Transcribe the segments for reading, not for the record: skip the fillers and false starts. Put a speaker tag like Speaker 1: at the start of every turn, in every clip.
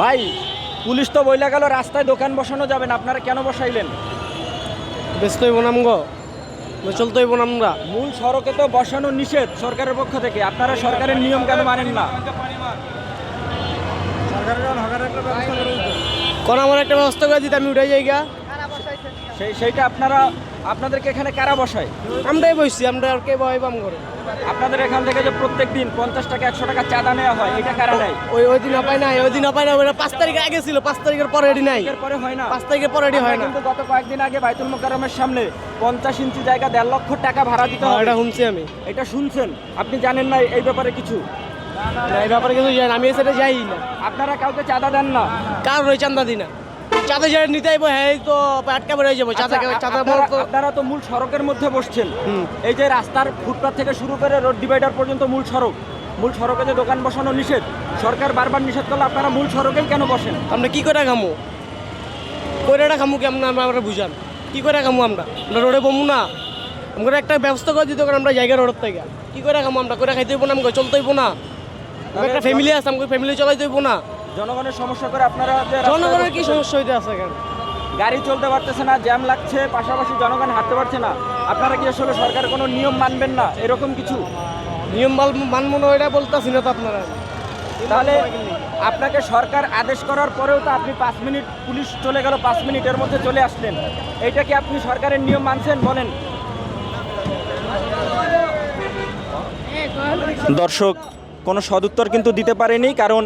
Speaker 1: ভাই, পুলিশ তো বইলা গেল রাস্তায় দোকান বসানো যাবে না, আপনারা কেন বসাইলেন?
Speaker 2: ব্যস্ত হইব না আমগো, চলতে হইব না আমরা।
Speaker 1: মূল সড়কে তো বসানো নিষেধ সরকারের পক্ষ থেকে, আপনারা সরকারের নিয়ম কেন মানেন না?
Speaker 2: কোন আমার একটা ব্যবস্থা করে দিতে আমি উঠে যাইগা।
Speaker 1: সেইটা আপনাদেরকে এখানে কারা বসায়?
Speaker 2: আমরাই বসছি, আমরা আর কে বহাইব আম করে।
Speaker 1: আপনাদের এখান থেকে যে প্রত্যেক দিন 50 টাকা 100 টাকা চাঁদা নেওয়া হয়, এটা কারা নেয়?
Speaker 2: ওই দিন অপায় নাই, ওই দিন অপায় না। ওটা 5 তারিখের আগে ছিল, 5 তারিখের পরে এটি নাই।
Speaker 1: এরপরে হয় না,
Speaker 2: 5 তারিখের পরে এটি হয় না।
Speaker 1: কিন্তু গত কয়েকদিন আগে বাইতুল মোকাররমের সামনে 50 ইঞ্চি জায়গা 1.5 লক্ষ টাকা ভাড়া দিতে হবে।
Speaker 2: এটা শুনছি আমি।
Speaker 1: এটা শুনছেন? আপনি জানেন না এই ব্যাপারে কিছু?
Speaker 2: না, এই ব্যাপারে কিছু জানি না, আমি সেটা যাই না।
Speaker 1: আপনারা কাউকে চাঁদা দেন না?
Speaker 2: কার রয়ে চান্দা দিই না। চাঁদা যারা নিতে আইব হ্যাঁ তো আটকা বেড়ে যাবো। চাঁদা
Speaker 1: আপনারা তো মূল সড়কের মধ্যে বসছেন। এই যে রাস্তার ফুটপাথ থেকে শুরু করে রোড ডিভাইডার পর্যন্ত মূল সড়কে যে দোকান বসানো নিষেধ, সরকার বারবার নিষেধ করলে আপনারা মূল সড়কেই কেন বসেন?
Speaker 2: আমরা কি করে খামো? কইরাটা খামু কি আমরা বুঝান? কি করে খামু? আমরা রোডে বমু না? আমরা একটা ব্যবস্থা করে দিতে আমরা জায়গা রোড থেকে কি করে খামু? আমরা করে খাইতে হইব না, আমাকে চলতে হইব না। একটা ফ্যামিলি আছে, আমাকে ফ্যামিলি চলাইতে হইব না।
Speaker 1: জনগণের সমস্যা করে আপনারা
Speaker 2: জনগণের কি সমস্যা হইতে আছে? কেন
Speaker 1: গাড়ি চলতে পারতেছে না, জ্যাম লাগছে, পাশাপাশি জনগণ হাঁটতে পারছে না, আপনারা কি আসলে সরকার কোনো নিয়ম মানবেন না এরকম কিছু?
Speaker 2: নিয়ম মানব না এটা বলতেছি না তো আপনারা।
Speaker 1: তাহলে আপনাকে সরকার আদেশ করার পরেও তো আপনি 5 মিনিট, পুলিশ চলে গেল 5 মিনিটের মধ্যে চলে আসলেন, এইটা কি আপনি সরকারের নিয়ম মানছেন? বলেন। দর্শক কোনো সদুত্তর কিন্তু দিতে পারেনি, কারণ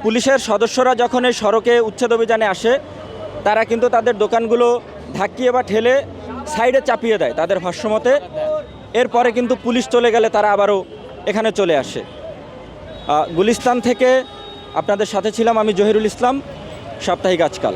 Speaker 1: পুলিশের সদস্যরা যখন এই সড়কে উচ্ছেদ অভিযানে আসে, তারা কিন্তু তাদের দোকানগুলো ধাক্কিয়ে বা ঠেলে সাইডে চাপিয়ে দেয় তাদের ভাষ্যমতে। এরপরে কিন্তু পুলিশ চলে গেলে তারা আবারও এখানে চলে আসে। গুলিস্তান থেকে আপনাদের সাথে ছিলাম আমি জহিরুল ইসলাম, সাপ্তাহিক আজকাল।